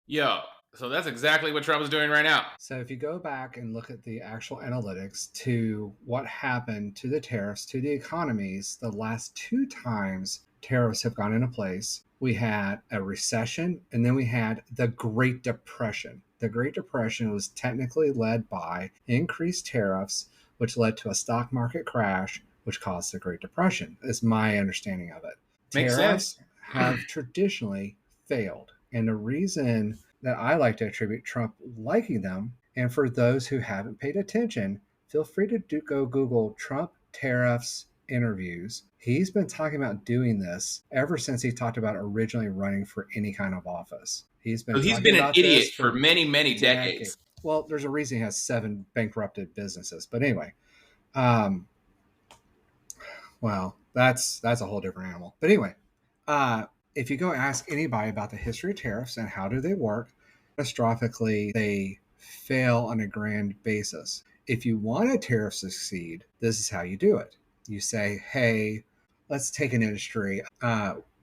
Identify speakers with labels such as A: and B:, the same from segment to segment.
A: Yo, so that's exactly what Trump is doing right now.
B: So if you go back and look at the actual analytics to what happened to the tariffs, to the economies, the last two times tariffs have gone into place, we had a recession and then we had the Great Depression. The Great Depression was technically led by increased tariffs, which led to a stock market crash, which caused the Great Depression, is my understanding of it.
A: Makes sense.
B: Tariffs have traditionally failed. And the reason that I like to attribute Trump liking them, and for those who haven't paid attention, feel free to go Google Trump tariffs interviews. He's been talking about doing this ever since he talked about originally running for any kind of office. He's been
A: So he's
B: talking
A: been an
B: about
A: idiot
B: this
A: for
B: for
A: many, many
B: decades.
A: decades.
B: Well, there's a reason he has 7 bankrupted businesses. But anyway, um, well, that's a whole different animal. But anyway, if you go ask anybody about the history of tariffs and how do they work, catastrophically, they fail on a grand basis. If you want a tariff to succeed, this is how you do it. You say, hey, let's take an industry,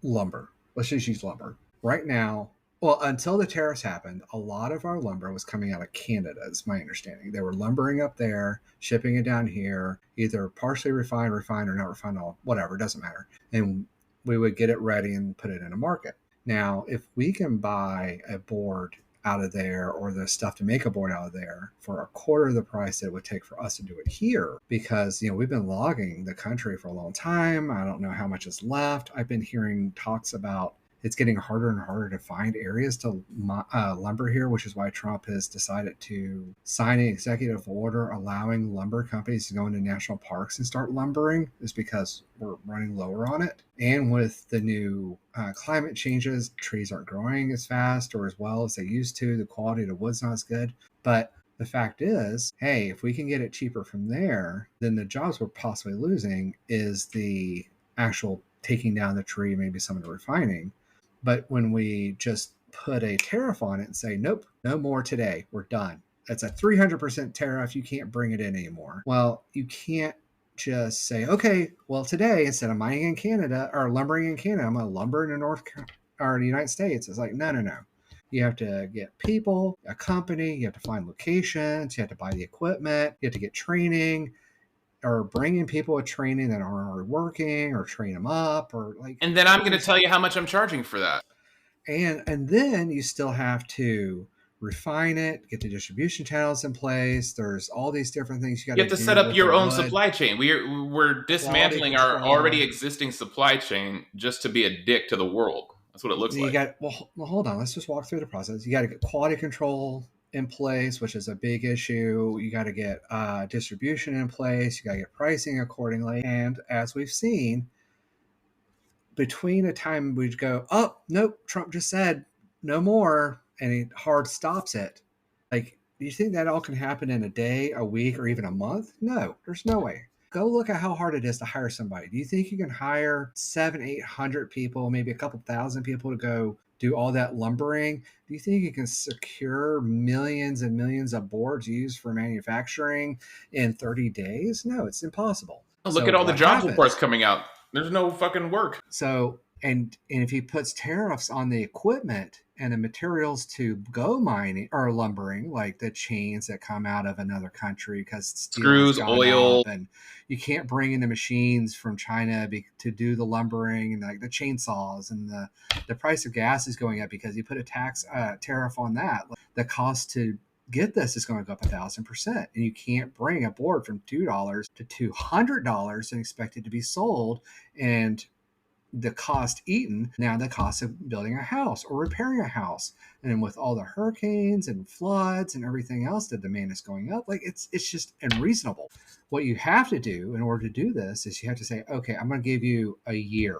B: lumber. Let's just use lumber. Right now, well, until the tariffs happened, a lot of our lumber was coming out of Canada, is my understanding. They were lumbering up there, shipping it down here, either partially refined, or not refined, all whatever, it doesn't matter. And we would get it ready and put it in a market. Now, if we can buy a board out of there or the stuff to make a board out of there for a quarter of the price that it would take for us to do it here, because we've been logging the country for a long time. I don't know how much is left. I've been hearing talks about it's getting harder and harder to find areas to lumber here, which is why Trump has decided to sign an executive order allowing lumber companies to go into national parks and start lumbering, is because we're running lower on it. And with the new climate changes, trees aren't growing as fast or as well as they used to. The quality of the wood's not as good. But the fact is, hey, if we can get it cheaper from there, then the jobs we're possibly losing is the actual taking down the tree, maybe some of the refining. But when we just put a tariff on it and say, nope, no more today, we're done. That's a 300% tariff. You can't bring it in anymore. Well, you can't just say, okay, well, today, instead of mining in Canada or lumbering in Canada, I'm going to lumber in the United States. It's like, no. You have to get people, a company, you have to find locations, you have to buy the equipment, you have to get training, or bring in people with training that aren't already working, or train them up, or like.
A: And then I'm going to tell you how much I'm charging for that.
B: And then you still have to refine it, get the distribution channels in place. There's all these different things you got
A: You
B: to
A: have to
B: do
A: set up
B: with the
A: your own
B: wood,
A: supply chain. We're
B: quality
A: dismantling our already
B: control.
A: existing supply chain just to be a dick to the world. That's what it looks
B: You
A: like.
B: got well, hold on. Let's just walk through the process. You got to get quality control in place, which is a big issue. You got to get distribution in place. You got to get pricing accordingly. And as we've seen, between a time we go, oh nope, Trump just said no more, and he hard stops it. Like, do you think that all can happen in a day, a week, or even a month? No, there's no way. Go look at how hard it is to hire somebody. Do you think you can hire 700-800 people, maybe a couple thousand people to go do all that lumbering? Do you think you can secure millions and millions of boards used for manufacturing in 30 days? No, it's impossible.
A: Look
B: So
A: at all the
B: what
A: jobs reports
B: happens?
A: coming out. There's no fucking work.
B: So, and if he puts tariffs on the equipment and the materials to go mining or lumbering, like the chains that come out of another country because steel has
A: Screws,
B: gone
A: oil.
B: up, and you can't bring in the machines from China to do the lumbering, and like the chainsaws, and the price of gas is going up because you put a tariff on that. The cost to get this is going to go up 1,000%, and you can't bring a board from $2 to $200 and expect it to be sold. And the cost eaten, now the cost of building a house or repairing a house, and with all the hurricanes and floods and everything else, the demand is going up. Like, it's just unreasonable. What you have to do in order to do this is you have to say, okay, I'm going to give you a year,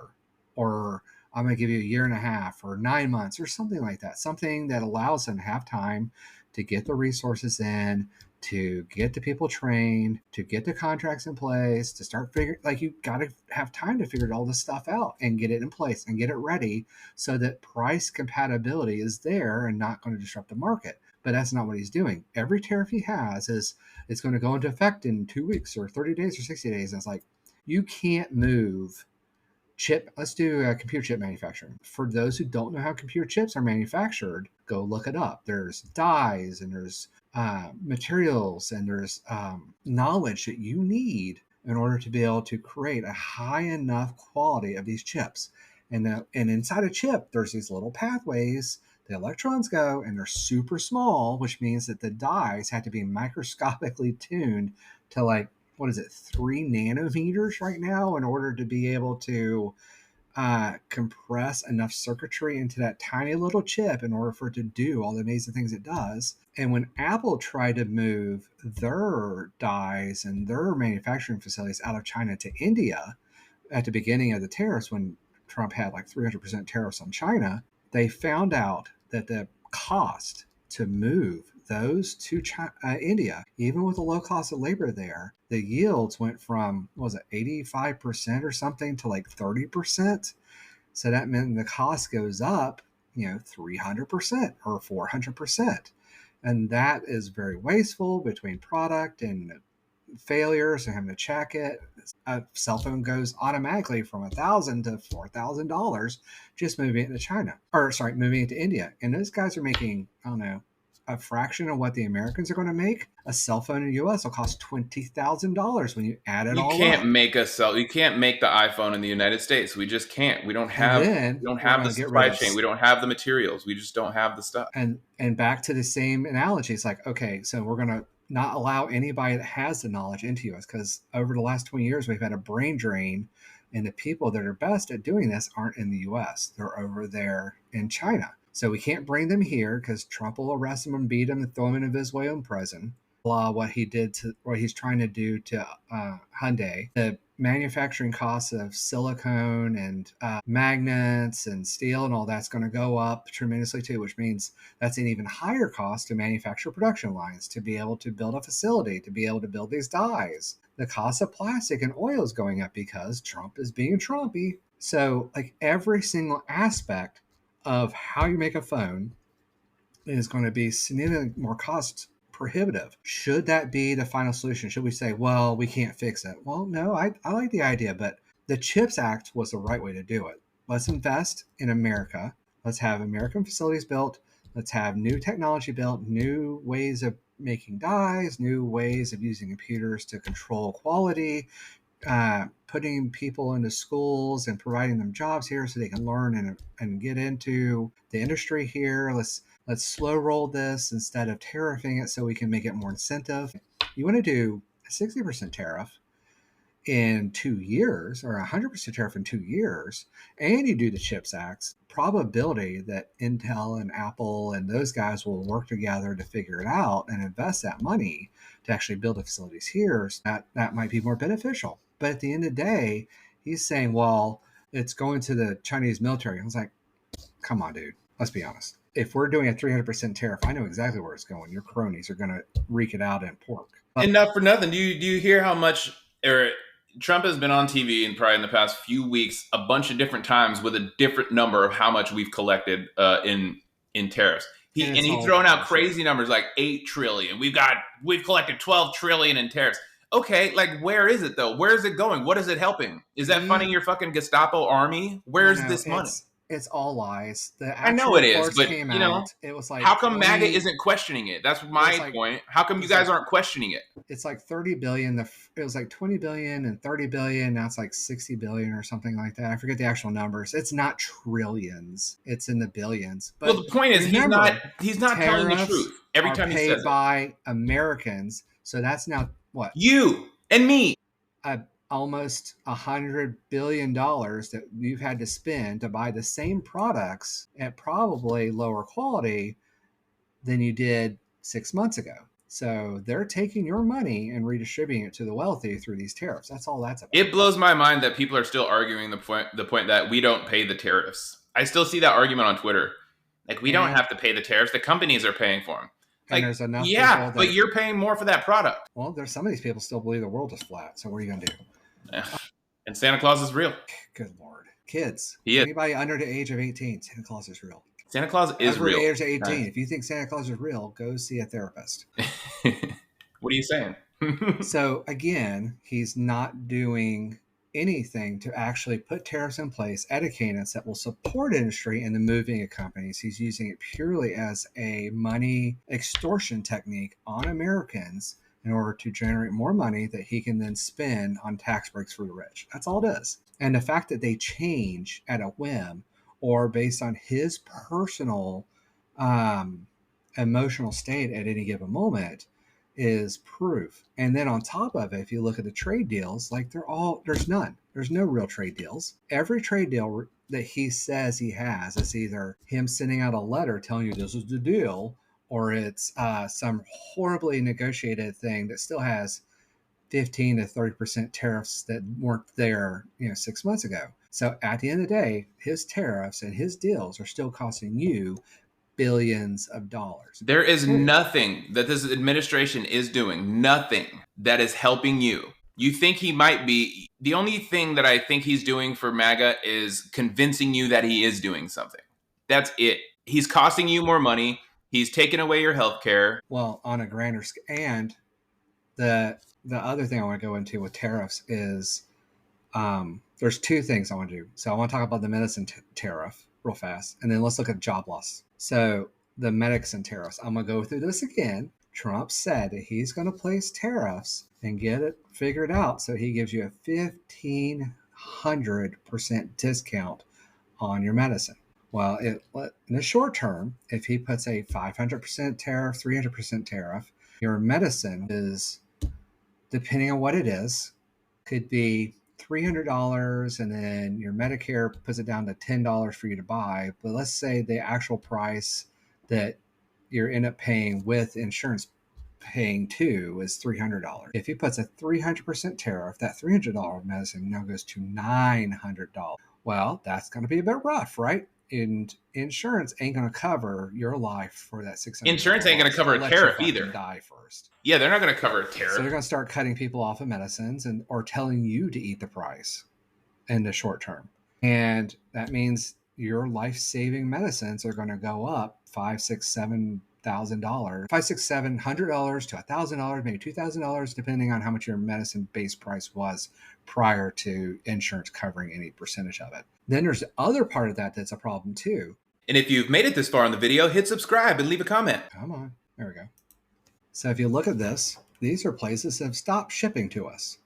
B: or I'm going to give you a year and a half, or 9 months, or something like that, something that allows them to have time to get the resources in, to get the people trained, to get the contracts in place, to start figuring, like, you got to have time to figure all this stuff out and get it in place and get it ready so that price compatibility is there and not going to disrupt the market. But that's not what he's doing. Every tariff he has is it's going to go into effect in 2 weeks or 30 days or 60 days. And it's like, you can't move Let's do computer chip manufacturing. For those who don't know how computer chips are manufactured, go look it up. There's dyes and there's materials and there's knowledge that you need in order to be able to create a high enough quality of these chips. And inside a chip, there's these little pathways. The electrons go, and they're super small, which means that the dyes have to be microscopically tuned to, like, what is it, 3 nanometers right now, in order to be able to compress enough circuitry into that tiny little chip in order for it to do all the amazing things it does. And when Apple tried to move their dyes and their manufacturing facilities out of China to India at the beginning of the tariffs, when Trump had like 300% tariffs on China, they found out that the cost to move those to India, even with the low cost of labor there, the yields went from, what was it, 85% or something to like 30%. So that meant the cost goes up, 300% or 400%. And that is very wasteful between product and failures and having to check it. A cell phone goes automatically from $1,000 to $4,000 just moving it to China, moving it to India. And those guys are making, I don't know, a fraction of what the Americans are going to make. A cell phone in the U.S. will cost $20,000 when you add it all up.
A: You can't make the iPhone in the United States. We just can't. We don't have the supply chain. We don't have the materials. We just don't have the stuff.
B: And back to the same analogy, it's like, okay, so we're going to not allow anybody that has the knowledge into us, because over the last 20 years, we've had a brain drain, and the people that are best at doing this aren't in the U.S. They're over there in China. So we can't bring them here because Trump will arrest them and beat them and throw them in a Venezuelan prison. What he's trying to do to Hyundai. The manufacturing costs of silicone and magnets and steel and all that's going to go up tremendously too, which means that's an even higher cost to manufacture production lines, to be able to build a facility, to be able to build these dyes. The cost of plastic and oil is going up because Trump is being Trumpy. So like every single aspect of how you make a phone is going to be significantly more cost prohibitive. Should that be the final solution? Should we say, well, we can't fix it? Well, no, I like the idea, but the CHIPS Act was the right way to do it. Let's invest in America. Let's have American facilities built. Let's have new technology built, new ways of making dyes, new ways of using computers to control quality, putting people into schools and providing them jobs here so they can learn and get into the industry here. Let's slow roll this instead of tariffing it so we can make it more incentive. You want to do a 60% tariff in 2 years or 100% tariff in 2 years, and you do the CHIPS Act, probability that Intel and Apple and those guys will work together to figure it out and invest that money to actually build the facilities here, that might be more beneficial. But at the end of the day, he's saying, well, it's going to the Chinese military. I was like, come on, dude, let's be honest. If we're doing a 300% tariff, I know exactly where it's going. Your cronies are going to wreak it out in pork.
A: And not for nothing, do you hear how much Trump has been on TV and probably in the past few weeks a bunch of different times with a different number of how much we've collected in tariffs. He's throwing out crazy numbers like 8 trillion. We've collected 12 trillion in tariffs. Okay, like where is it though? Where is it going? What is it helping? Is that funding your fucking Gestapo army? Where's this money?
B: It's all lies.
A: I know it is, but
B: it was like,
A: how come MAGA isn't questioning it? That's my point. How come you guys aren't questioning it?
B: It's like 30 billion. It was like 20 billion and 30 billion. Now it's like 60 billion or something like that. I forget the actual numbers. It's not trillions. It's in the billions. But
A: well, the point is he's not telling the truth every time he says it.
B: Paid by Americans. So that's now what?
A: You and me.
B: Almost $100 billion that you've had to spend to buy the same products at probably lower quality than you did 6 months ago. So they're taking your money and redistributing it to the wealthy through these tariffs. That's all that's about.
A: It blows my mind that people are still arguing the point that we don't pay the tariffs. I still see that argument on Twitter. Like, we don't have to pay the tariffs. The companies are paying for them. Like,
B: and there's enough
A: but you're paying more for that product.
B: Well, there's some of these people still believe the world is flat. So what are you going to do?
A: And Santa Claus is real.
B: Good Lord. Kids.
A: He is.
B: Anybody under the age of 18, Santa Claus is real.
A: Santa Claus is real.
B: Under the age of 18, right. If you think Santa Claus is real, go see a therapist.
A: What are you saying?
B: So again, he's not doing anything to actually put tariffs in place at a cadence that will support industry and the moving of companies. He's using it purely as a money extortion technique on Americans in order to generate more money that he can then spend on tax breaks for the rich. That's all it is. And the fact that they change at a whim or based on his personal emotional state at any given moment is proof. And then on top of it, if you look at the trade deals, like there's no real trade deals. Every trade deal that he says he has is either him sending out a letter telling you this is the deal, or it's some horribly negotiated thing that still has 15 to 30% tariffs that weren't there, 6 months ago. So at the end of the day, his tariffs and his deals are still costing you billions of dollars.
A: There is nothing that this administration is doing, nothing that is helping you. You think he might be. The only thing that I think he's doing for MAGA is convincing you that he is doing something. That's it. He's costing you more money. He's taking away your health care.
B: Well, on a grander scale. And the other thing I want to go into with tariffs is there's two things I want to do. So I want to talk about the medicine tariff real fast, and then let's look at job loss. So the medicine tariffs, I'm going to go through this again. Trump said that he's going to place tariffs and get it figured out. So he gives you a 1,500% discount on your medicine. Well, in the short term, if he puts a 500% tariff, 300% tariff, your medicine is, depending on what it is, could be $300, and then your Medicare puts it down to $10 for you to buy. But let's say the actual price that you end up paying with insurance paying too is $300. If he puts a 300% tariff, that $300 medicine now goes to $900. Well, that's going to be a bit rough, right? And insurance ain't going to cover your life for that $600.
A: Insurance ain't going to cover a tariff either.
B: Die first.
A: Yeah, they're not going to cover a tariff.
B: So they're going to start cutting people off of medicines or telling you to eat the price in the short term. And that means your life-saving medicines are going to go up $5,000, $6,000, $7,000, $700 to $1,000, maybe $2,000, depending on how much your medicine base price was prior to insurance covering any percentage of it. Then there's the other part of that that's a problem too.
A: And if you've made it this far in the video, hit subscribe and leave a comment.
B: Come on. There we go. So if you look at this, these are places that have stopped shipping to us.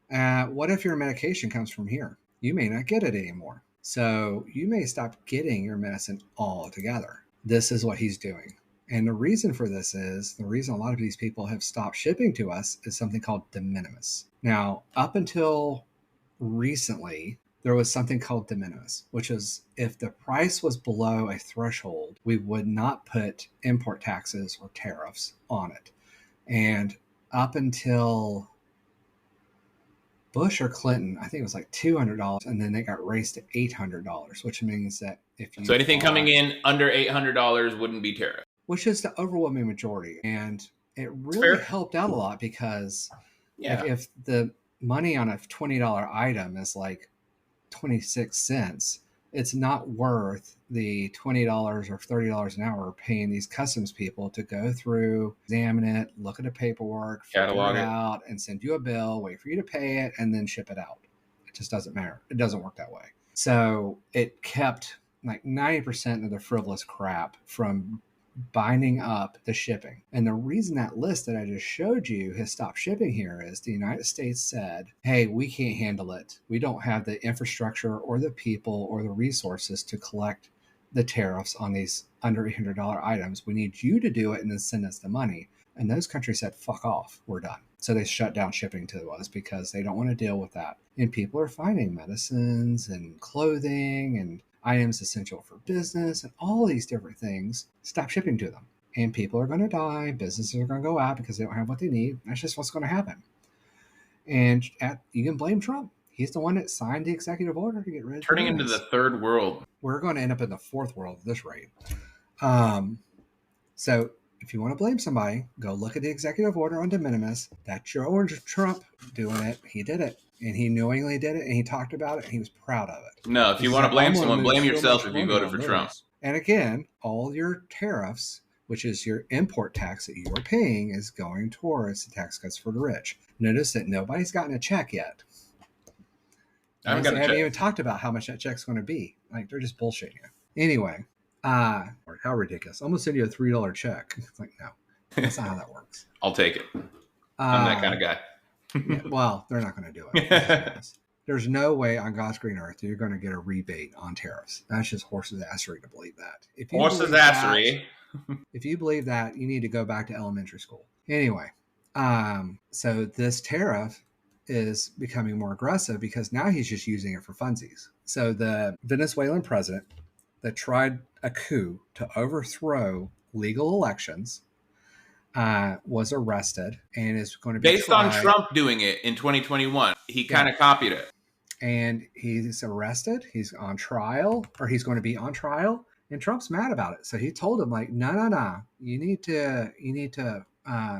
B: What if your medication comes from here? You may not get it anymore. So you may stop getting your medicine altogether. This is what he's doing. And the reason for this is, the reason a lot of these people have stopped shipping to us is something called de minimis. Now, up until recently, there was something called de minimis, which is if the price was below a threshold, we would not put import taxes or tariffs on it. And up until Bush or Clinton, I think it was like $200, and then they got raised to $800, which means that if you
A: so anything coming in under $800 wouldn't be tariff,
B: which is the overwhelming majority. And it really helped out a lot because if the money on a $20 item is like 26 cents, it's not worth the $20 or $30 an hour paying these customs people to go through, examine it, look at the paperwork,
A: catalog
B: it out, and send you a bill, wait for you to pay it, and then ship it out. It just doesn't matter. It doesn't work that way. So it kept like 90% of the frivolous crap from binding up the shipping. And the reason that list that I just showed you has stopped shipping here is the United States said, hey, we can't handle it. We don't have the infrastructure or the people or the resources to collect the tariffs on these under $800 items. We need you to do it and then send us the money. And those countries said, fuck off, we're done. So they shut down shipping to us because they don't want to deal with that. And people are finding medicines and clothing and items essential for business and all these different things, stop shipping to them. And people are going to die. Businesses are going to go out because they don't have what they need. That's just what's going to happen. And you can blame Trump. He's the one that signed the executive order to get rid of
A: turning into the third world.
B: We're going to end up in the fourth world at this rate. So if you want to blame somebody, go look at the executive order on de minimis. That's your orange Trump doing it. He did it. And he knowingly did it, and he talked about it, and he was proud of it.
A: No, if you want to blame someone, blame yourself if you voted for Trump.
B: And again, all your tariffs, which is your import tax that you are paying, is going towards the tax cuts for the rich. Notice that nobody's gotten a check yet.
A: I haven't
B: They
A: got a
B: haven't
A: check.
B: even talked about how much that check's going to be. Like, they're just bullshitting you. Anyway, how ridiculous. I'm going to send you a $3 check. It's like, no, that's not how that works.
A: I'll take it. I'm that kind of guy.
B: Yeah, well, they're not going to do it. Let's just be honest. There's no way on God's green earth you're going to get a rebate on tariffs. That's just horse's assery to believe that.
A: Horse's assery.
B: If you believe that, you need to go back to elementary school. Anyway, so this tariff is becoming more aggressive because now he's just using it for funsies. So the Venezuelan president that tried a coup to overthrow legal elections was arrested and is going to be
A: based on Trump doing it in 2021. He kind of copied it.
B: And he's arrested. He's on trial, or he's going to be on trial. And Trump's mad about it. So he told him, like, no. You need to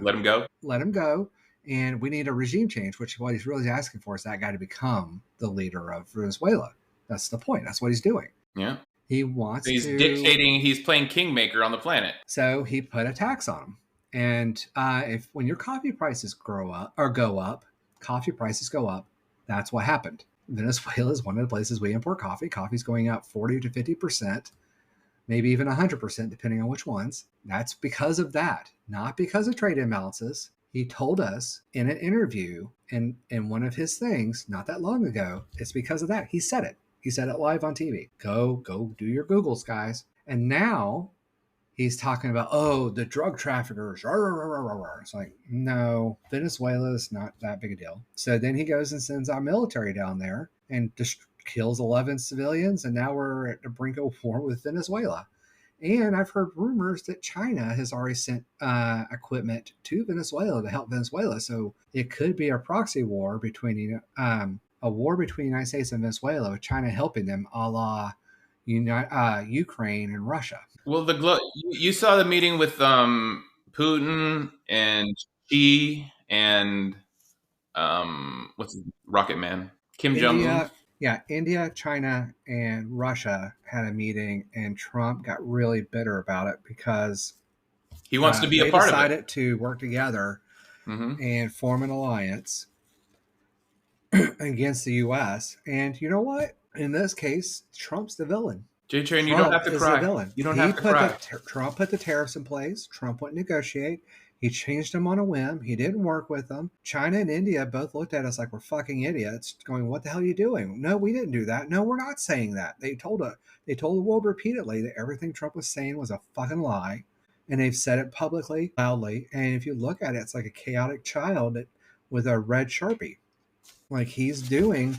A: Let him go.
B: Let him go. And we need a regime change, which what he's really asking for is that guy to become the leader of Venezuela. That's the point. That's what he's doing.
A: Yeah.
B: He wants
A: he's dictating. He's playing kingmaker on the planet.
B: So he put a tax on him. And when your coffee prices go up, coffee prices go up. That's what happened. Venezuela is one of the places we import coffee. Coffee's going up 40 to 50%, maybe even 100%, depending on which ones. That's because of that, not because of trade imbalances. He told us in an interview in one of his things not that long ago, it's because of that. He said it. He said it live on TV. Go do your Googles, guys. And now he's talking about, the drug traffickers. It's like, no, Venezuela is not that big a deal. So then he goes and sends our military down there and just kills 11 civilians. And now we're at the brink of war with Venezuela. And I've heard rumors that China has already sent equipment to Venezuela to help Venezuela. So it could be a proxy war between a war between the United States and Venezuela, with China helping them, a la Ukraine and Russia.
A: Well, you saw the meeting with Putin and Xi and what's Rocket Man, Kim Jong-un.
B: Yeah, India, China, and Russia had a meeting, and Trump got really bitter about it because
A: he wants to be a part of it. They
B: decided to work together and form an alliance against the U.S. And you know what? In this case, Trump's the villain.
A: JTrain, you don't have to cry. You don't have to cry.
B: Trump put the tariffs in place. Trump wouldn't negotiate. He changed them on a whim. He didn't work with them. China and India both looked at us like we're fucking idiots, going, "What the hell are you doing?" No, we didn't do that. No, we're not saying that. They told the world repeatedly that everything Trump was saying was a fucking lie, and they've said it publicly, loudly. And if you look at it, it's like a chaotic child with a red Sharpie, like he's doing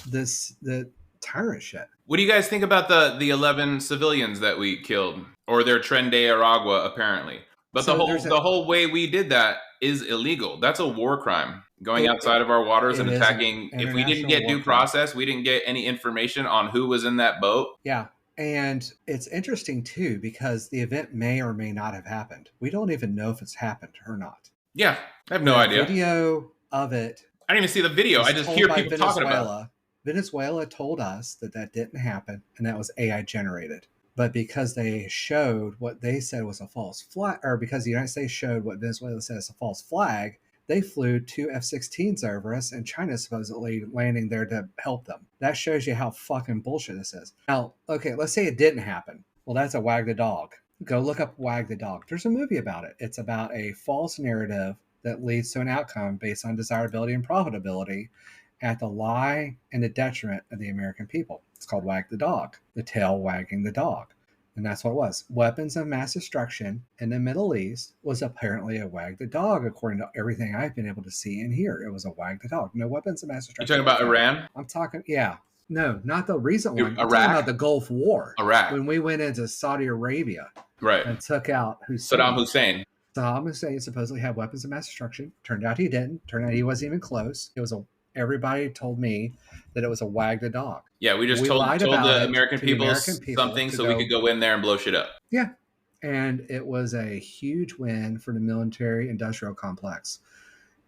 B: the tyrant shit.
A: What do you guys think about the 11 civilians that we killed, or their Tren de Aragua, apparently? But so the whole way we did that is illegal. That's a war crime. Going outside of our waters and attacking. If we didn't get due process, we didn't get any information on who was in that boat.
B: Yeah. And it's interesting, too, because the event may or may not have happened. We don't even know if it's happened or not.
A: Yeah. I have no idea.
B: Video of it.
A: I didn't even see the video. I just hear people talking about it.
B: Venezuela told us that didn't happen, and that was AI generated. But because they showed what they said was a false flag, or because the United States showed what Venezuela said is a false flag, they flew 2 F-16s over us, and China's supposedly landing there to help them. That shows you how fucking bullshit this is. Now, okay, let's say it didn't happen. Well, that's a wag the dog. Go look up Wag the Dog. There's a movie about it. It's about a false narrative that leads to an outcome based on desirability and profitability at the lie and the detriment of the American people. It's called Wag the Dog, the tail wagging the dog. And that's what it was. Weapons of mass destruction in the Middle East was apparently a wag the dog, according to everything I've been able to see and hear. It was a wag the dog. No weapons of mass destruction.
A: You're talking about Iran?
B: I'm talking, yeah. No, not the recent one.
A: Iraq?
B: I'm talking about the Gulf War.
A: Iraq.
B: When we went into Saudi Arabia.
A: Right.
B: And took out Hussein.
A: Saddam Hussein.
B: Saddam Hussein supposedly had weapons of mass destruction. Turned out he didn't. Turned out he wasn't even close. Everybody told me that it was a wag the dog.
A: Yeah, we just told the American people something so we could go in there and blow shit up.
B: Yeah. And it was a huge win for the military industrial complex.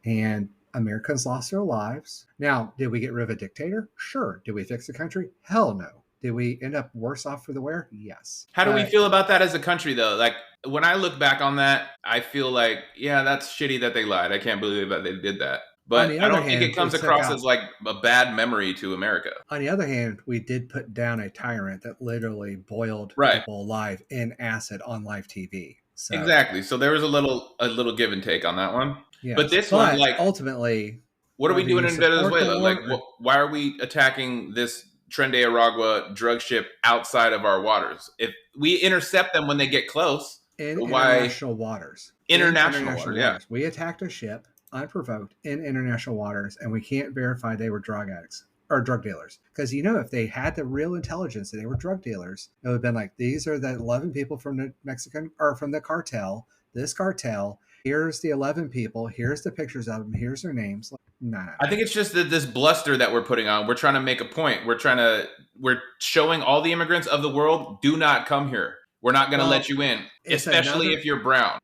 B: And Americans lost their lives. Now, did we get rid of a dictator? Sure. Did we fix the country? Hell no. Did we end up worse off for the wear? Yes.
A: How do we feel about that as a country, though? Like, when I look back on that, I feel like, yeah, that's shitty that they lied. I can't believe that they did that.
B: On
A: But
B: the
A: I
B: other
A: don't think
B: hand,
A: it
B: we
A: comes
B: took
A: across
B: out.
A: as like a bad memory to America.
B: On the other hand, we did put down a tyrant that literally boiled
A: Right.
B: people alive in acid on live TV. So
A: Exactly. So there was a little give and take on that one. But
B: yes,
A: this one,
B: but
A: like,
B: ultimately,
A: what are we
B: whether
A: doing
B: you
A: in
B: support the
A: Venezuela? Like,
B: war
A: why are we attacking this Tren de Aragua drug ship outside of our waters? If we intercept them when they get close,
B: in
A: why
B: international waters,
A: international waters? Yeah.
B: we attacked a ship unprovoked in international waters, and we can't verify they were drug addicts or drug dealers. Because if they had the real intelligence that they were drug dealers, it would have been like, these are the 11 people from the Mexican or from the cartel. This cartel. Here's the 11 people. Here's the pictures of them. Here's their names. Like, nah.
A: I think it's just that this bluster that we're putting on. We're trying to make a point. We're showing all the immigrants of the world, do not come here. We're not going to let
B: Well,
A: you in,
B: it's
A: especially
B: another.
A: if you're brown.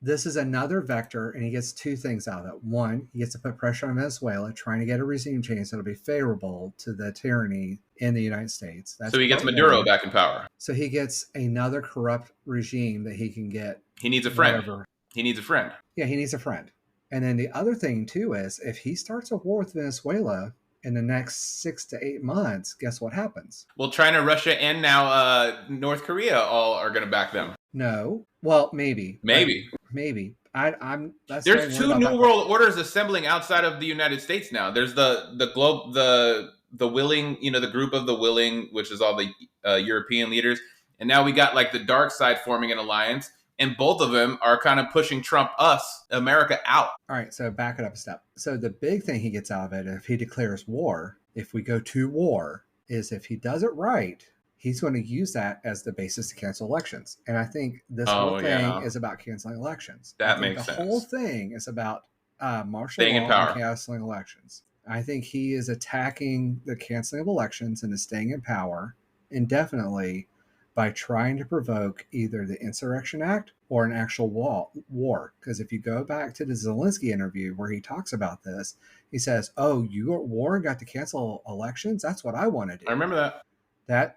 B: This is another vector, and he gets two things out of it. One, he gets to put pressure on Venezuela, trying to get a regime change that'll be favorable to the tyranny in the United States. That's
A: So he gets
B: part
A: Maduro
B: one.
A: back in power.
B: So he gets another corrupt regime that he can get
A: He needs a friend.
B: wherever.
A: He needs a friend.
B: Yeah, he needs a friend. And then the other thing, too, is if he starts a war with Venezuela in the next 6 to 8 months, guess what happens?
A: Well, China, Russia, and now North Korea all are going to back them.
B: No. Well, maybe.
A: Maybe.
B: Maybe. That's not even
A: There's
B: worried
A: two
B: about
A: new
B: that.
A: world orders assembling outside of the United States now. There's the willing, the group of the willing, which is all the European leaders, and now we got like the dark side forming an alliance, and both of them are kind of pushing Trump, America, out.
B: All right, so back it up a step. So the big thing he gets out of it, if he declares war, if we go to war, is if he does it right, he's going to use that as the basis to cancel elections. And I think this whole
A: Oh
B: thing
A: yeah,
B: is about canceling elections. I
A: that
B: think the
A: makes
B: whole
A: sense.
B: thing is about martial
A: Staying in
B: law and
A: power.
B: canceling elections. I think he is attacking the canceling of elections and the staying in power indefinitely by trying to provoke either the Insurrection Act or an actual war. Because if you go back to the Zelensky interview where he talks about this, he says, "Oh, you at war and got to cancel elections? That's what I want to do."
A: I remember that.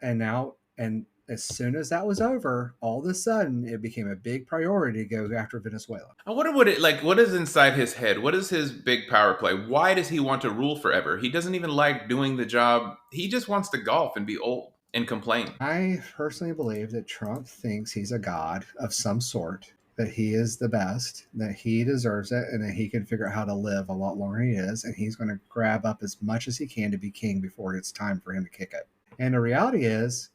B: And as soon as that was over, all of a sudden it became a big priority to go after Venezuela.
A: I wonder what is inside his head. What is his big power play? Why does he want to rule forever? He doesn't even like doing the job. He just wants to golf and be old and complain.
B: I personally believe that Trump thinks he's a god of some sort, that he is the best, that he deserves it, and that he can figure out how to live a lot longer than he is, and he's going to grab up as much as he can to be king before it's time for him to kick it. And the reality is,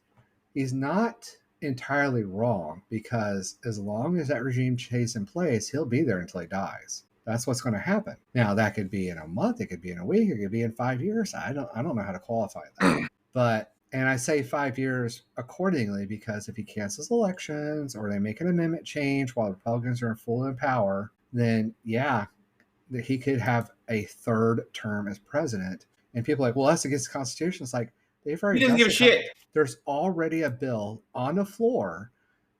B: he's not entirely wrong, because as long as that regime stays in place, he'll be there until he dies. That's what's going to happen. Now, that could be in a month, it could be in a week, it could be in 5 years. I don't know how to qualify that. And I say 5 years accordingly, because if he cancels elections or they make an amendment change while the Republicans are full in power, then yeah, that he could have a third term as president. And people are like, well, that's against the Constitution. It's like, they've
A: He
B: already
A: doesn't give a
B: justified.
A: shit.
B: There's already a bill on the floor,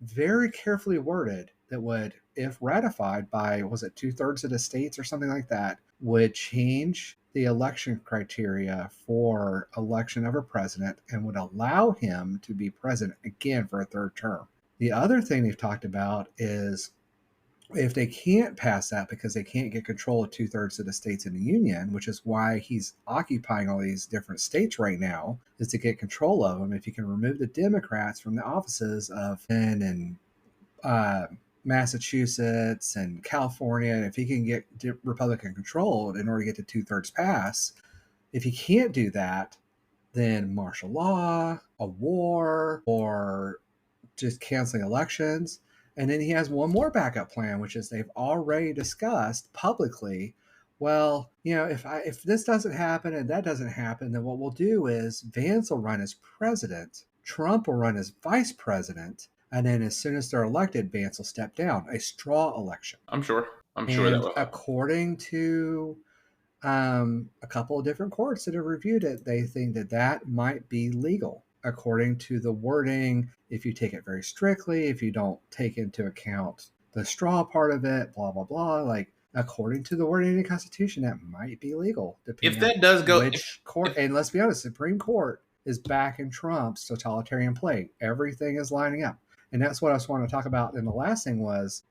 B: very carefully worded, that would, if ratified by, was it 2/3 of the states or something like that, would change the election criteria for election of a president and would allow him to be president again for a third term. The other thing they've talked about is, if they can't pass that because they can't get control of 2/3 of the states in the union, which is why he's occupying all these different states right now, is to get control of them. If you can remove the Democrats from the offices of and Massachusetts and California, and if he can get Republican control in order to get the 2/3 pass, if he can't do that, then martial law, a war, or just canceling elections. And then he has one more backup plan, which is they've already discussed publicly. Well, if this doesn't happen and that doesn't happen, then what we'll do is Vance will run as president, Trump will run as vice president, and then as soon as they're elected, Vance will step down. A straw election.
A: I'm sure. I'm sure that
B: And
A: will happen.
B: according to a couple of different courts that have reviewed it, they think that that might be legal according to the wording. If you take it very strictly, if you don't take into account the straw part of it, blah blah blah, like according to the wording in the Constitution, that might be legal
A: If
B: depending on
A: that does go,
B: which court.
A: if
B: And let's be honest, Supreme Court is back in Trump's totalitarian play. Everything is lining up, and that's what I was wanting to talk about. And the last thing was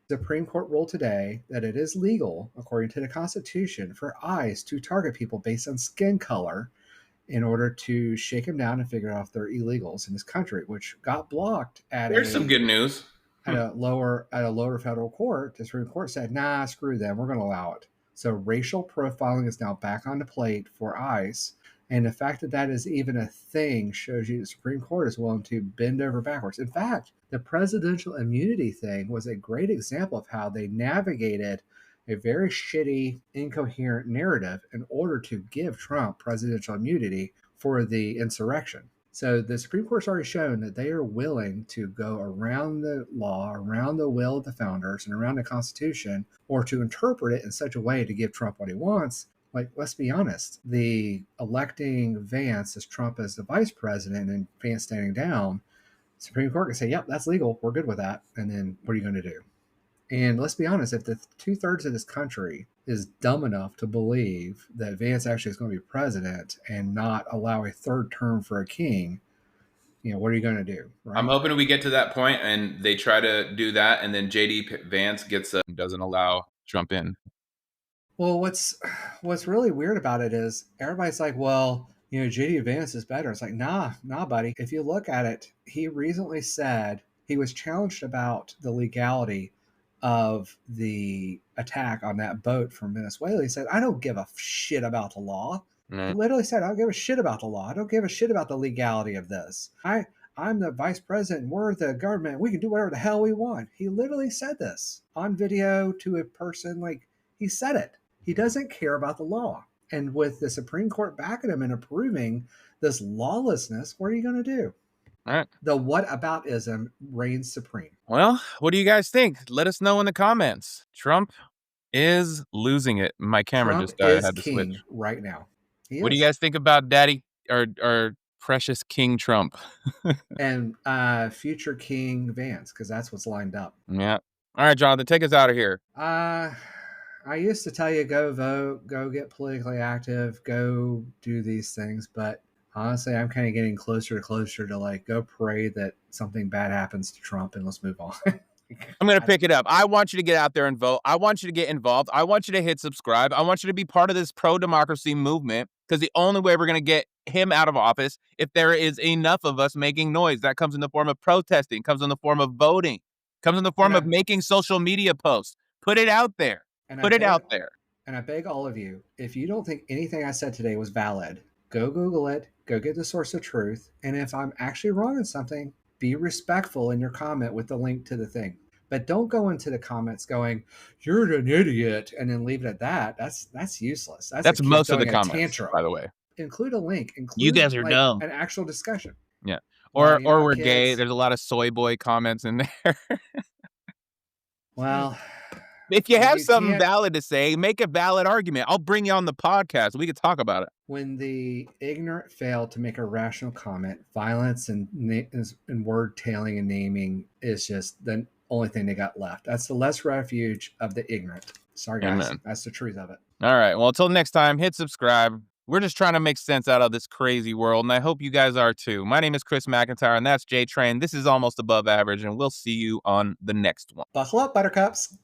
B: The Supreme Court ruled today that it is legal, according to the Constitution, for ICE to target people based on skin color in order to shake them down and figure out if they're illegals in this country, which got blocked
A: There's some good news.
B: at a lower federal court. The Supreme Court said, "Nah, screw them. We're going to allow it." So racial profiling is now back on the plate for ICE, and the fact that that is even a thing shows you the Supreme Court is willing to bend over backwards. In fact, the presidential immunity thing was a great example of how they navigated a very shitty, incoherent narrative in order to give Trump presidential immunity for the insurrection. So the Supreme Court's already shown that they are willing to go around the law, around the will of the founders, and around the Constitution, or to interpret it in such a way to give Trump what he wants. Like, let's be honest, the electing Vance as Trump as the vice president and Vance standing down, Supreme Court can say, yep, that's legal. We're good with that. And then what are you going to do? And let's be honest, if the 2/3 of this country is dumb enough to believe that Vance actually is going to be president and not allow a third term for a king, what are you going to do? Right?
A: I'm hoping we get to that point and they try to do that, and then JD Vance doesn't allow Trump in.
B: Well, what's really weird about it is everybody's like, well, JD Vance is better. It's like, nah, buddy. If you look at it, he recently said he was challenged about the legality of the attack on that boat from Venezuela. He said, I don't give a shit about the law. Mm. He literally said, I don't give a shit about the law. I don't give a shit about the legality of this. I'm the vice president. We're the government. We can do whatever the hell we want. He literally said this on video to a person. Like, he said it. He doesn't care about the law. And with the Supreme Court backing him and approving this lawlessness, what are you going to do?
A: All right.
B: The whataboutism reigns supreme.
A: Well, what do you guys think? Let us know in the comments. Trump is losing it. My camera
B: Trump
A: just died.
B: is
A: I had to
B: king
A: switch
B: right now.
A: What do you guys think about Daddy or precious King Trump?
B: And future King Vance, because that's what's lined up.
A: Yeah. All right, Jonathan, take us out of here.
B: I used to tell you, go vote, go get politically active, go do these things. But honestly, I'm kind of getting closer to like, go pray that something bad happens to Trump and let's move on.
A: I'm going to pick it up. I want you to get out there and vote. I want you to get involved. I want you to hit subscribe. I want you to be part of this pro-democracy movement, because the only way we're going to get him out of office, if there is enough of us making noise. That comes in the form of protesting, comes in the form of voting, comes in the form of making social media posts. Put it out there. Put it out there.
B: And I beg all of you, if you don't think anything I said today was valid, go Google it, go get the source of truth. And if I'm actually wrong in something, be respectful in your comment with the link to the thing. But don't go into the comments going, you're an idiot, and then leave it at that. That's useless.
A: That's most of the comments, by the way.
B: Include a link.
A: You guys are dumb.
B: An actual discussion.
A: Yeah. Or we're kids. Gay. There's a lot of soy boy comments in there.
B: Well,
A: if you have something valid to say, make a valid argument. I'll bring you on the podcast. We can talk about it.
B: When the ignorant fail to make a rational comment, violence and word tailing and naming is just the only thing they got left. That's the last refuge of the ignorant. Sorry, guys. Amen. That's the truth of it.
A: All right. Well, until next time, hit subscribe. We're just trying to make sense out of this crazy world, and I hope you guys are too. My name is Chris McIntyre, and that's JTrain. This is Almost Above Average, and we'll see you on the next one.
B: Buckle up, buttercups.